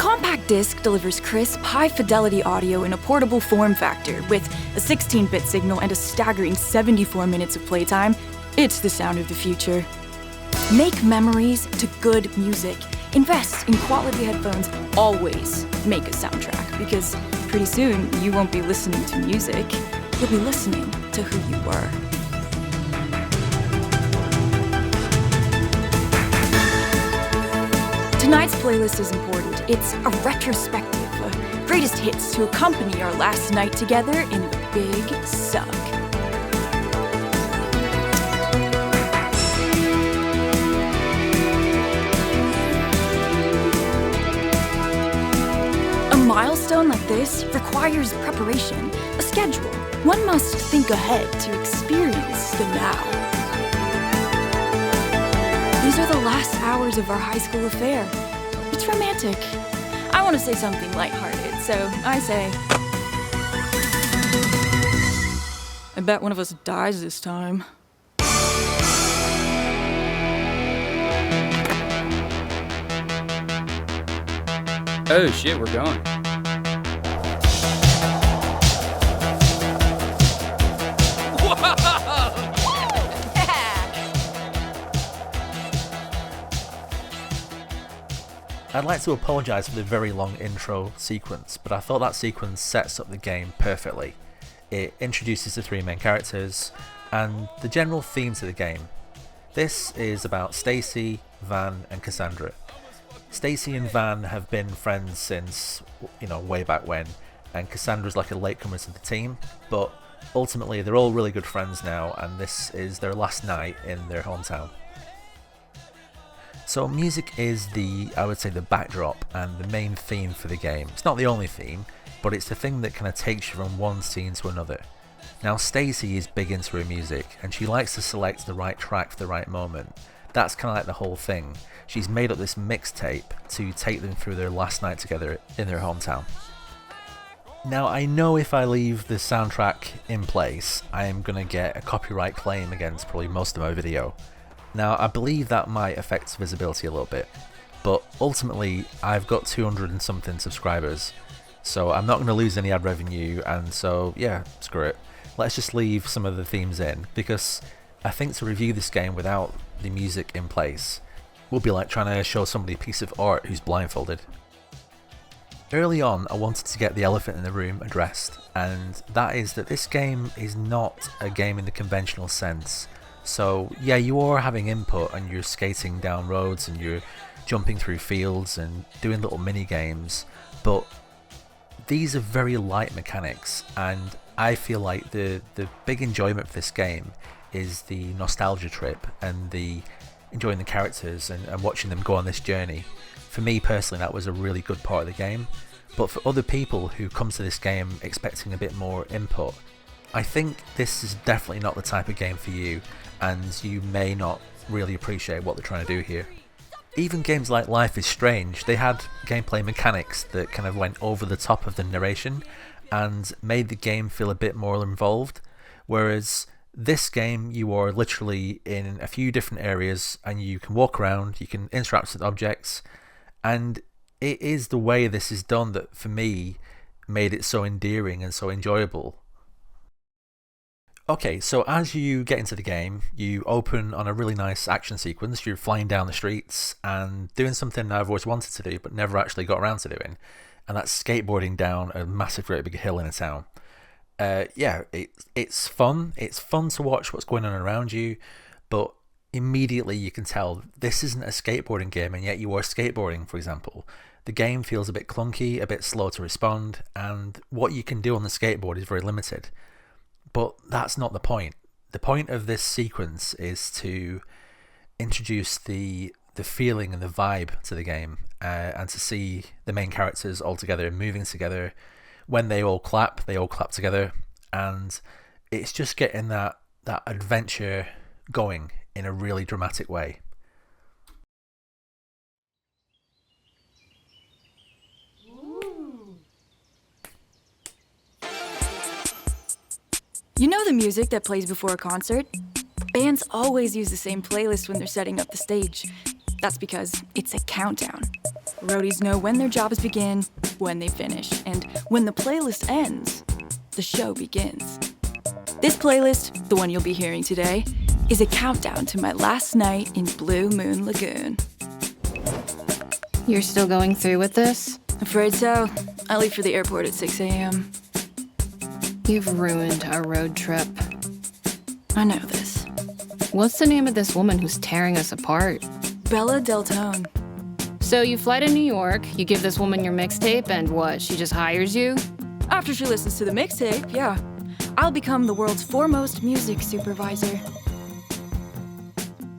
compact disc delivers crisp, high-fidelity audio in a portable form factor with a 16-bit signal and a staggering 74 minutes of playtime. It's the sound of the future. Make memories to good music. Invest in quality headphones. Always make a soundtrack, because pretty soon you won't be listening to music. You'll be listening to who you were. Tonight's playlist is important. It's a retrospective of greatest hits to accompany our last night together in the Big Suck. A milestone like this requires preparation, a schedule. One must think ahead to experience the now. These are the last hours of our high school affair. It's romantic. I want to say something lighthearted, so I say, I bet one of us dies this time. Oh shit, we're going. I'd like to apologise for the very long intro sequence, but I thought that sequence sets up the game perfectly. It introduces the three main characters and the general theme to the game. This is about Stacy, Van and Cassandra. Stacy and Van have been friends since, way back when, and Cassandra's like a latecomer to the team, but ultimately they're all really good friends now, and this is their last night in their hometown. So music is the backdrop and the main theme for the game. It's not the only theme, but it's the thing that kind of takes you from one scene to another. Now Stacy is big into her music, and she likes to select the right track for the right moment. That's kind of like the whole thing. She's made up this mixtape to take them through their last night together in their hometown. Now I know if I leave the soundtrack in place, I am going to get a copyright claim against probably most of my video. Now I believe that might affect visibility a little bit, but ultimately I've got 200 and something subscribers, so I'm not going to lose any ad revenue, and so yeah, screw it. Let's just leave some of the themes in, because I think to review this game without the music in place will be like trying to show somebody a piece of art who's blindfolded. Early on I wanted to get the elephant in the room addressed, and that is that this game is not a game in the conventional sense. So yeah, you are having input and you're skating down roads and you're jumping through fields and doing little mini games, but these are very light mechanics, and I feel like the big enjoyment for this game is the nostalgia trip and the enjoying the characters and watching them go on this journey. For me personally, that was a really good part of the game, but for other people who come to this game expecting a bit more input, I think this is definitely not the type of game for you, and you may not really appreciate what they're trying to do here. Even games like Life is Strange, they had gameplay mechanics that kind of went over the top of the narration and made the game feel a bit more involved, whereas this game you are literally in a few different areas and you can walk around, you can interact with objects, and it is the way this is done that for me made it so endearing and so enjoyable. Okay, so as you get into the game, you open on a really nice action sequence. You're flying down the streets and doing something I've always wanted to do but never actually got around to doing, and that's skateboarding down a massive great big hill in a town. It's fun. It's fun to watch what's going on around you, but immediately you can tell this isn't a skateboarding game, and yet you are skateboarding, for example. The game feels a bit clunky, a bit slow to respond, and what you can do on the skateboard is very limited. But that's not the point. The point of this sequence is to introduce the feeling and the vibe to the game, and to see the main characters all together, moving together. When they all clap together, and it's just getting that adventure going in a really dramatic way. You know the music that plays before a concert? Bands always use the same playlist when they're setting up the stage. That's because it's a countdown. Roadies know when their jobs begin, when they finish, and when the playlist ends, the show begins. This playlist, the one you'll be hearing today, is a countdown to my last night in Blue Moon Lagoon. You're still going through with this? Afraid so. I leave for the airport at 6 a.m. You've ruined our road trip. I know this. What's the name of this woman who's tearing us apart? Bella Deltone. So you fly to New York, you give this woman your mixtape, and what, she just hires you? After she listens to the mixtape, yeah. I'll become the world's foremost music supervisor.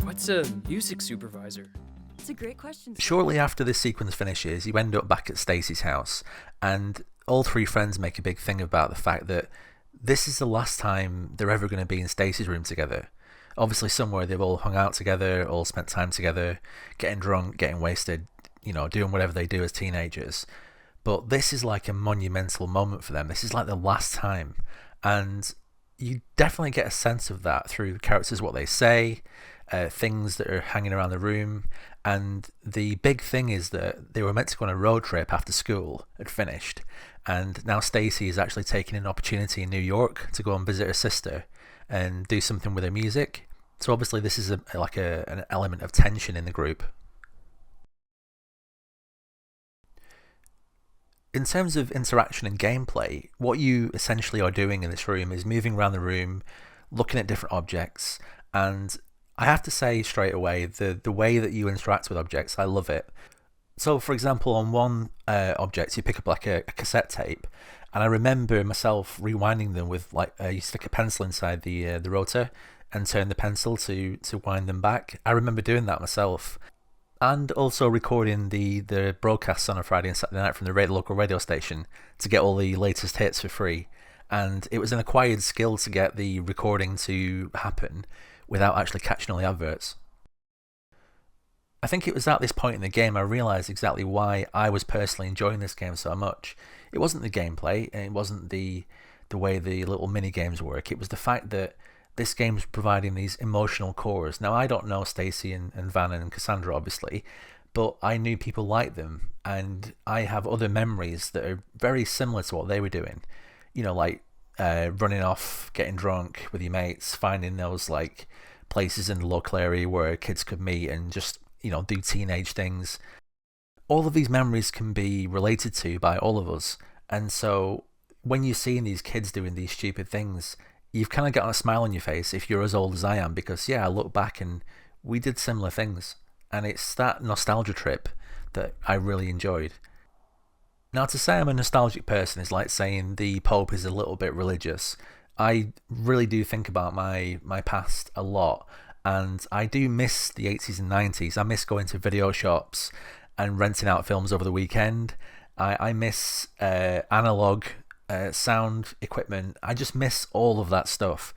What's a music supervisor? It's a great question. Shortly after this sequence finishes, you end up back at Stacy's house, and all three friends make a big thing about the fact that this is the last time they're ever going to be in Stacy's room together. Obviously somewhere they've all hung out together, all spent time together, getting drunk, getting wasted, doing whatever they do as teenagers. But this is like a monumental moment for them. This is like the last time. And you definitely get a sense of that through the characters, what they say, things that are hanging around the room. And the big thing is that they were meant to go on a road trip after school had finished. And now Stacy is actually taking an opportunity in New York to go and visit her sister and do something with her music. So obviously this is an element of tension in the group. In terms of interaction and gameplay, what you essentially are doing in this room is moving around the room, looking at different objects, and I have to say straight away, the way that you interact with objects, I love it. So for example, on one object you pick up like a cassette tape, and I remember myself rewinding them with you stick a pencil inside the rotor and turn the pencil to wind them back. I remember doing that myself. And also recording the broadcasts on a Friday and Saturday night from the local radio station to get all the latest hits for free. And it was an acquired skill to get the recording to happen without actually catching all the adverts. I think it was at this point in the game I realised exactly why I was personally enjoying this game so much. It wasn't the gameplay, and it wasn't the way the little mini games work. It was the fact that this game's providing these emotional cores. Now, I don't know Stacy and Van and Cassandra, obviously, but I knew people like them, and I have other memories that are very similar to what they were doing. Running off, getting drunk with your mates, finding those places in the local area where kids could meet and just, do teenage things. All of these memories can be related to by all of us, and so when you're seeing these kids doing these stupid things, you've kind of got a smile on your face if you're as old as I am, because I look back and we did similar things, and it's that nostalgia trip that I really enjoyed. Now, to say I'm a nostalgic person is like saying the Pope is a little bit religious. I really do think about my past a lot, and I do miss the 80s and 90s. I miss going to video shops and renting out films over the weekend. I miss analog sound equipment. I just miss all of that stuff.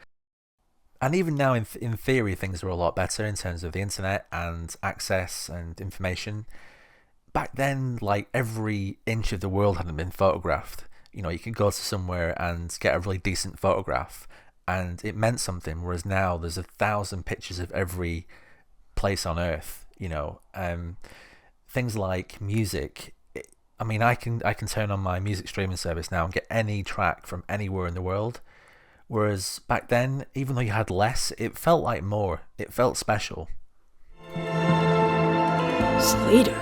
And even now in theory things are a lot better in terms of the internet and access and information. Back then, every inch of the world hadn't been photographed. You could go to somewhere and get a really decent photograph and it meant something, whereas now there's 1,000 pictures of every place on earth. Things like music, I can turn on my music streaming service now and get any track from anywhere in the world. Whereas back then, even though you had less, it felt like more. It felt special. Slater,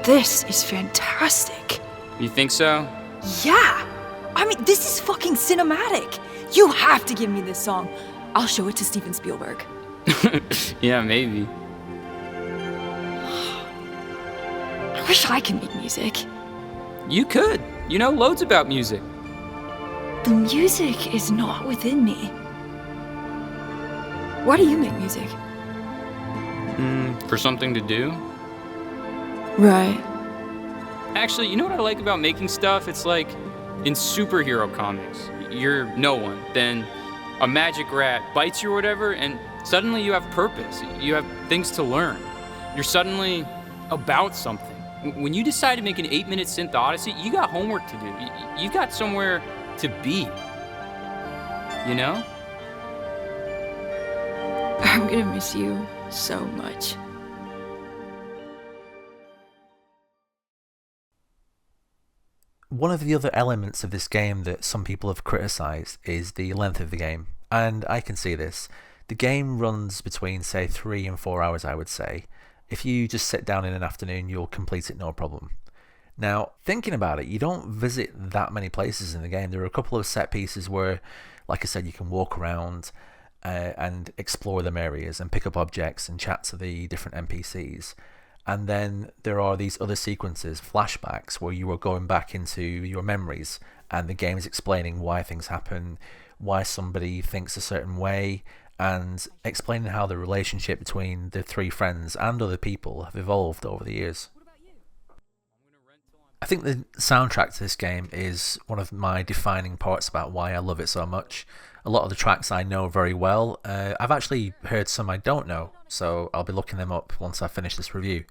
this is fantastic. You think so? Yeah! This is fucking cinematic. You have to give me this song. I'll show it to Steven Spielberg. Yeah, maybe. I wish I could make music. You could. You know loads about music. The music is not within me. Why do you make music? For something to do? Right. Actually, you know what I like about making stuff? It's like in superhero comics. You're no one. Then a magic rat bites you or whatever, and suddenly you have purpose. You have things to learn. You're suddenly about something. When you decide to make an 8-minute synth odyssey, you got homework to do. You got somewhere to be. You know? I'm gonna miss you so much. one of the other elements of this game that some people have criticised is the length of the game, and I can see this. The game runs between, say, 3 and 4 hours, I would say. If you just sit down in an afternoon, you'll complete it no problem. Now, thinking about it, you don't visit that many places in the game. There are a couple of set pieces where, like I said, you can walk around and explore them areas and pick up objects and chat to the different NPCs. And then there are these other sequences, flashbacks, where you are going back into your memories and the game is explaining why things happen, why somebody thinks a certain way, and explaining how the relationship between the 3 friends and other people have evolved over the years. I think the soundtrack to this game is one of my defining parts about why I love it so much. A lot of the tracks I know very well. I've actually heard some I don't know, so I'll be looking them up once I finish this review.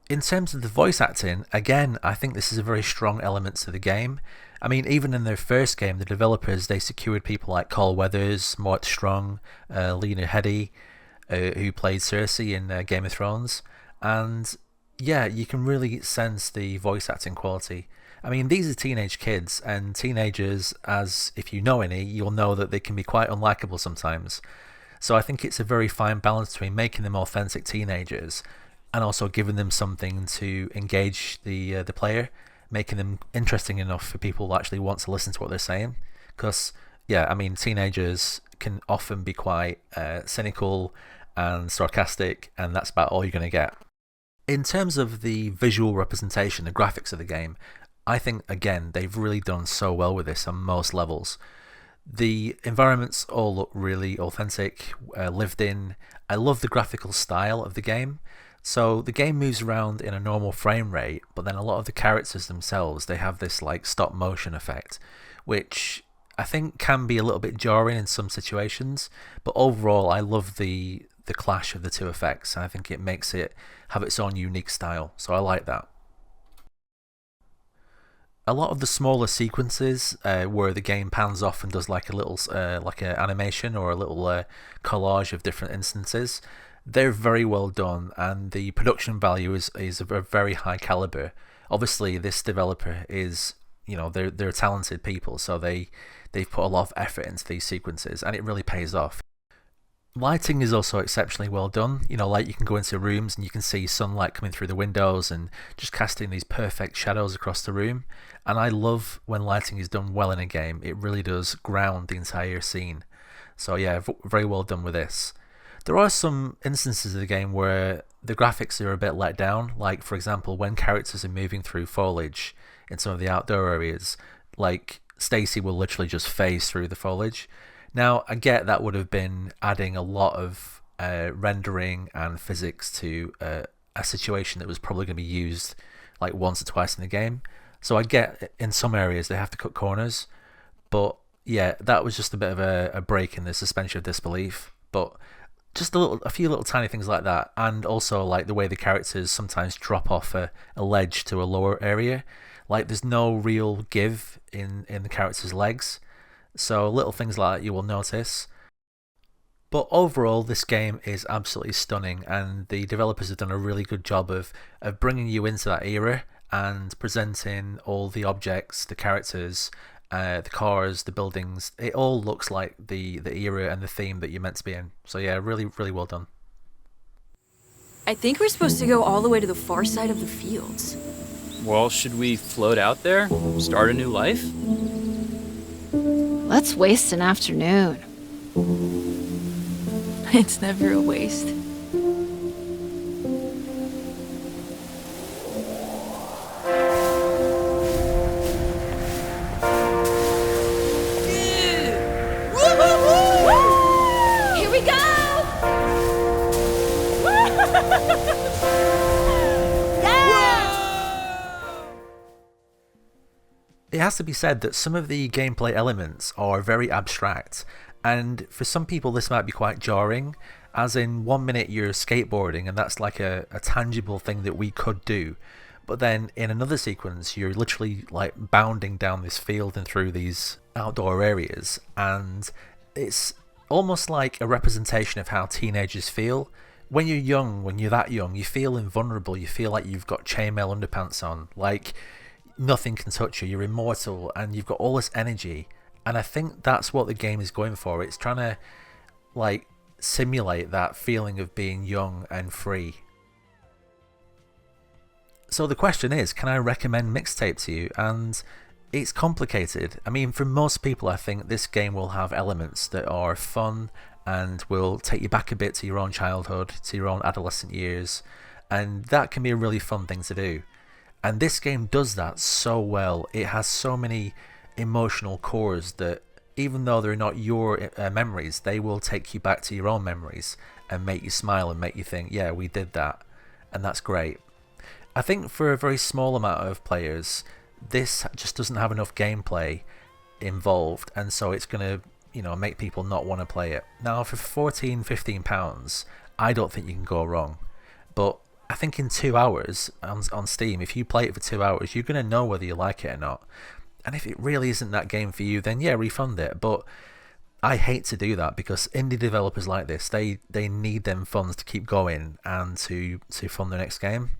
In terms of the voice acting, again, I think this is a very strong element to the game. I mean, even in their first game, the developers, they secured people like Carl Weathers, Mort Strong, Lena Headey, who played Cersei in Game of Thrones, and yeah, you can really sense the voice acting quality. I mean, these are teenage kids, and teenagers, as if you know any, you'll know that they can be quite unlikable sometimes. So I think it's a very fine balance between making them authentic teenagers and also giving them something to engage the player, making them interesting enough for people to actually want to listen to what they're saying. Because, yeah, I mean, teenagers can often be quite cynical and sarcastic, and that's about all you're going to get. In terms of the visual representation, the graphics of the game, I think, again, they've really done so well with this on most levels. The environments all look really authentic, lived in. I love the graphical style of the game. So the game moves around in a normal frame rate, but then a lot of the characters themselves, they have this like stop motion effect, which I think can be a little bit jarring in some situations, but overall I love the clash of the two effects, and I think it makes it have its own unique style, so I like that. A lot of the smaller sequences where the game pans off and does like a little like an animation or a little collage of different instances, they're very well done, and the production value is of a very high caliber. Obviously, this developer is, you know, they're talented people, so they've put a lot of effort into these sequences, and it really pays off. Lighting is also exceptionally well done. You know, like you can go into rooms and you can see sunlight coming through the windows and just casting these perfect shadows across the room. And I love when lighting is done well in a game. It really does ground the entire scene. So yeah, very well done with this. There are some instances of the game where the graphics are a bit let down. Like, for example, when characters are moving through foliage in some of the outdoor areas, like Stacy will literally just phase through the foliage. Now, I get that would have been adding a lot of rendering and physics to a situation that was probably going to be used like once or twice in the game. So I get in some areas they have to cut corners, but yeah, that was just a bit of a break in the suspension of disbelief. But just a few little tiny things like that, and also like the way the characters sometimes drop off a ledge to a lower area. Like there's no real give in the characters' legs. So little things like that you will notice. But overall, this game is absolutely stunning, and the developers have done a really good job of bringing you into that era and presenting all the objects, the characters, the cars, the buildings. It all looks like the era and the theme that you're meant to be in. So yeah, really, really well done. I think we're supposed to go all the way to the far side of the fields. Well, should we float out there? Start a new life? Let's waste an afternoon. It's never a waste. Here we go! It has to be said that some of the gameplay elements are very abstract, and for some people this might be quite jarring, as in 1 minute you're skateboarding and that's like a tangible thing that we could do, but then in another sequence you're literally like bounding down this field and through these outdoor areas, and it's almost like a representation of how teenagers feel. When you're young, when you're that young, you feel invulnerable, you feel like you've got chainmail underpants on, like nothing can touch you, you're immortal, and you've got all this energy. And I think that's what the game is going for. It's trying to like simulate that feeling of being young and free. So the question is, can I recommend Mixtape to you? And it's complicated. I mean, for most people, I think this game will have elements that are fun and will take you back a bit to your own childhood, to your own adolescent years, and that can be a really fun thing to do. And this game does that so well. It has so many emotional cores that even though they're not your memories, they will take you back to your own memories and make you smile and make you think, yeah, we did that, and that's great. I think for a very small amount of players, this just doesn't have enough gameplay involved, and so it's going to, you know, make people not want to play it. Now for £14-15, I don't think you can go wrong, but I think in 2 hours on Steam, if you play it for 2 hours, you're going to know whether you like it or not. And if it really isn't that game for you, then yeah, refund it. But I hate to do that, because indie developers like this, they need them funds to keep going and to fund the next game.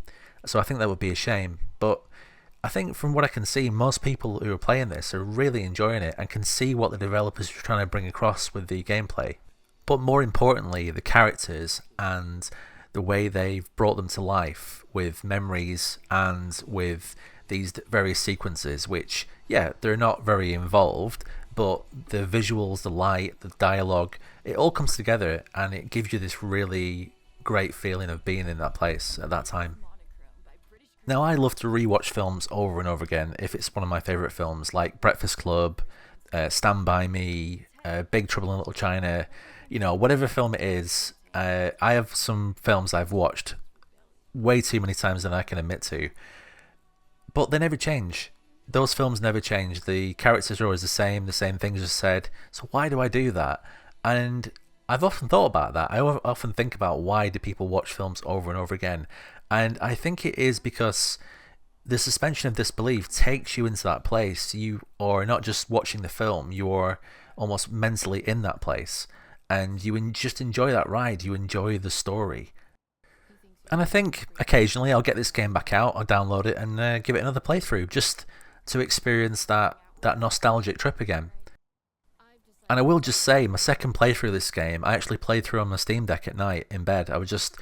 So I think that would be a shame. But I think from what I can see, most people who are playing this are really enjoying it and can see what the developers are trying to bring across with the gameplay. But more importantly, the characters and the way they've brought them to life with memories and with these various sequences, which, yeah, they're not very involved, but the visuals, the light, the dialogue, it all comes together and it gives you this really great feeling of being in that place at that time. Now, I love to rewatch films over and over again if it's one of my favourite films, like Breakfast Club, Stand By Me, Big Trouble in Little China, you know, whatever film it is. I have some films I've watched way too many times than I can admit to, but they never change. Those films never change. The characters are always the same things are said. So why do I do that? And I've often thought about that. I often think about, why do people watch films over and over again? And I think it is because the suspension of disbelief takes you into that place. You are not just watching the film, you are almost mentally in that place. And you just enjoy that ride, you enjoy the story. And I think occasionally I'll get this game back out, I'll download it and give it another playthrough, just to experience that nostalgic trip again. And I will just say, my second playthrough of this game, I actually played through on my Steam Deck at night in bed. I was just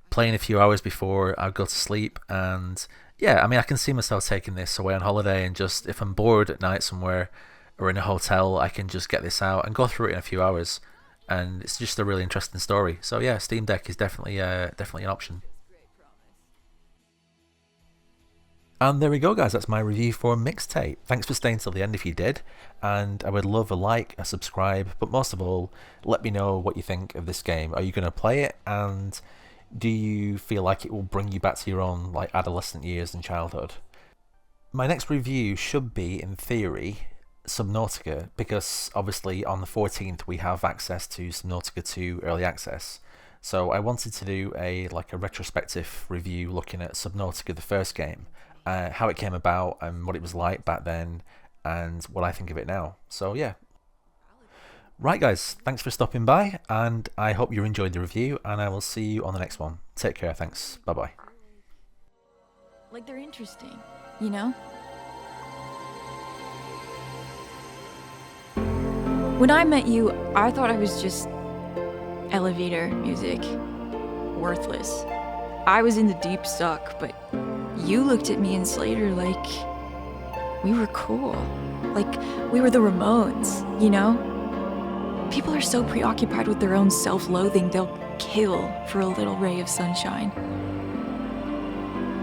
playing a few hours before I'd go to sleep, and yeah, I mean, I can see myself taking this away on holiday, and just, if I'm bored at night somewhere or in a hotel, I can just get this out and go through it in a few hours. And it's just a really interesting story. So yeah, Steam Deck is definitely an option. And there we go, guys, that's my review for Mixtape. Thanks for staying till the end if you did, and I would love a like, a subscribe, but most of all, let me know what you think of this game. Are you going to play it, and do you feel like it will bring you back to your own like adolescent years and childhood? My next review should be, in theory, Subnautica, because obviously on the 14th we have access to Subnautica 2 Early Access. So I wanted to do a retrospective review looking at Subnautica, the first game, how it came about and what it was like back then and what I think of it now. So yeah. Right guys, thanks for stopping by, and I hope you enjoyed the review, and I will see you on the next one. Take care, thanks, bye bye. Like, they're interesting, you know? When I met you, I thought I was just elevator music. Worthless. I was in the deep suck, but you looked at me and Slater like we were cool. Like we were the Ramones, you know? People are so preoccupied with their own self-loathing, they'll kill for a little ray of sunshine.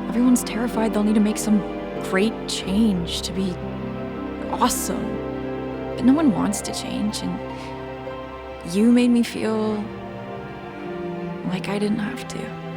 Everyone's terrified they'll need to make some great change to be awesome. But no one wants to change, and you made me feel like I didn't have to.